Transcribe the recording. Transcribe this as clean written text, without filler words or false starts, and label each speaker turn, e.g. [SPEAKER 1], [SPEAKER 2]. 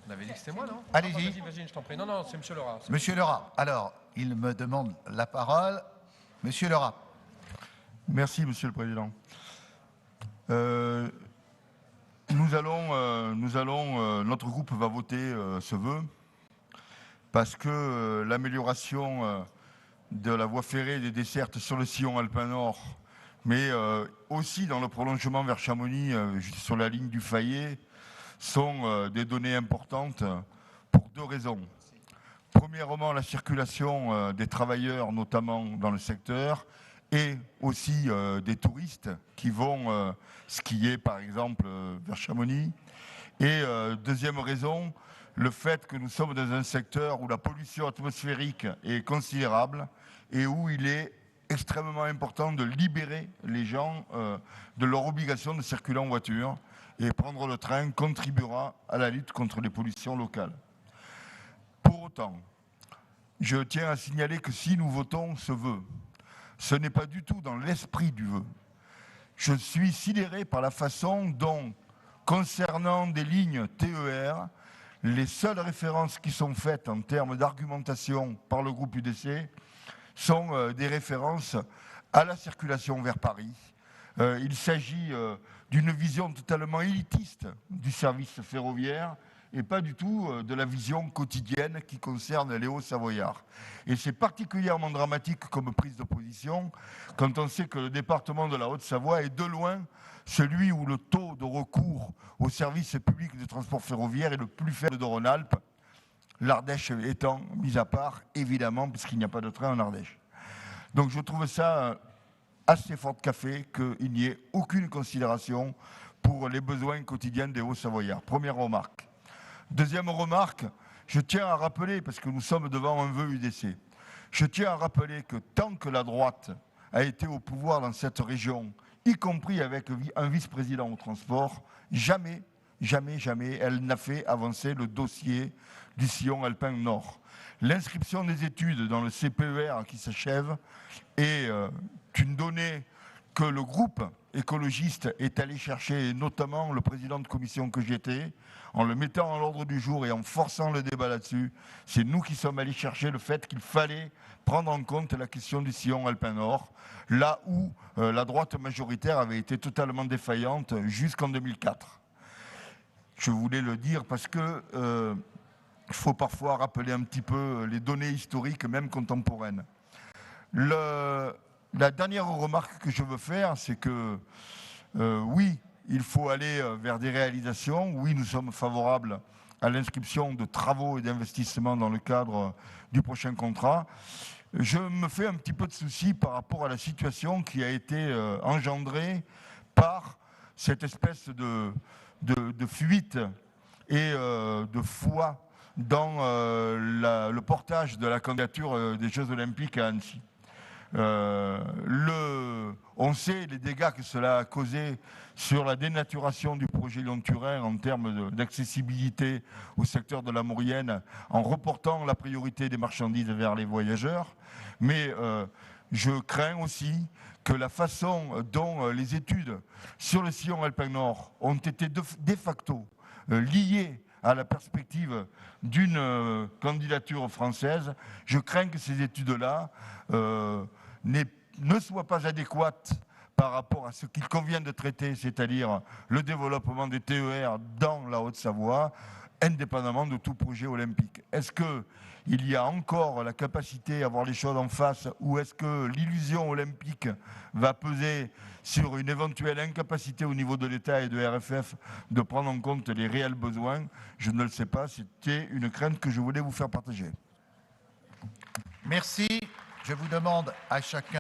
[SPEAKER 1] On avait dit que c'était moi, non?
[SPEAKER 2] Allez-y.
[SPEAKER 1] Vas-y, je t'en prie. Non, c'est M. Lerat.
[SPEAKER 2] Monsieur Lerat. Alors, il me demande la parole. Monsieur Lerat.
[SPEAKER 3] Merci, Monsieur le Président. Notre groupe va voter ce vœu parce que l'amélioration de la voie ferrée et des dessertes sur le sillon alpin nord, mais aussi dans le prolongement vers Chamonix, sur la ligne du Fayet, sont des données importantes pour deux raisons. Premièrement, la circulation des travailleurs, notamment dans le secteur, et aussi des touristes qui vont skier, par exemple, vers Chamonix. Et deuxième raison, le fait que nous sommes dans un secteur où la pollution atmosphérique est considérable et où il est extrêmement important de libérer les gens de leur obligation de circuler en voiture. Et prendre le train contribuera à la lutte contre les pollutions locales. Pour autant, je tiens à signaler que si nous votons ce vœu, ce n'est pas du tout dans l'esprit du vœu. Je suis sidéré par la façon dont, concernant des lignes TER, les seules références qui sont faites en termes d'argumentation par le groupe UDC sont des références à la circulation vers Paris. Il s'agit d'une vision totalement élitiste du service ferroviaire et pas du tout de la vision quotidienne qui concerne les Hauts-Savoyards. Et c'est particulièrement dramatique comme prise de position quand on sait que le département de la Haute-Savoie est de loin celui où le taux de recours au service public de transport ferroviaire est le plus faible de Rhône-Alpes, l'Ardèche étant mise à part, évidemment, puisqu'il n'y a pas de train en Ardèche. Donc je trouve ça assez fort de café qu'il n'y ait aucune considération pour les besoins quotidiens des Hauts-Savoyards. Première remarque. Deuxième remarque, je tiens à rappeler, parce que nous sommes devant un vœu UDC, je tiens à rappeler que tant que la droite a été au pouvoir dans cette région, y compris avec un vice-président au transport, jamais elle n'a fait avancer le dossier du sillon alpin nord. L'inscription des études dans le CPER qui s'achève est une donnée que le groupe écologiste est allé chercher, et notamment le président de commission que j'étais, en le mettant à l'ordre du jour et en forçant le débat là-dessus. C'est nous qui sommes allés chercher le fait qu'il fallait prendre en compte la question du sillon alpin nord, là où la droite majoritaire avait été totalement défaillante jusqu'en 2004. Je voulais le dire parce que il faut parfois rappeler un petit peu les données historiques, même contemporaines. La dernière remarque que je veux faire, c'est que oui, il faut aller vers des réalisations. Oui, nous sommes favorables à l'inscription de travaux et d'investissements dans le cadre du prochain contrat. Je me fais un petit peu de soucis par rapport à la situation qui a été engendrée par cette espèce de fuite et de foi dans le portage de la candidature des Jeux Olympiques à Annecy. On sait les dégâts que cela a causé sur la dénaturation du projet Lyon-Turin en termes d'accessibilité au secteur de la Maurienne, en reportant la priorité des marchandises vers les voyageurs. Mais je crains aussi que la façon dont les études sur le sillon alpin nord ont été de facto liées à la perspective d'une candidature française, je crains que ces études-là ne soient pas adéquates par rapport à ce qu'il convient de traiter, c'est-à-dire le développement des TER dans la Haute-Savoie, indépendamment de tout projet olympique. Est-ce qu'il y a encore la capacité à voir les choses en face, ou est-ce que l'illusion olympique va peser sur une éventuelle incapacité au niveau de l'État et de RFF de prendre en compte les réels besoins? Je ne le sais pas, c'était une crainte que je voulais vous faire partager.
[SPEAKER 2] Merci. Je vous demande à chacun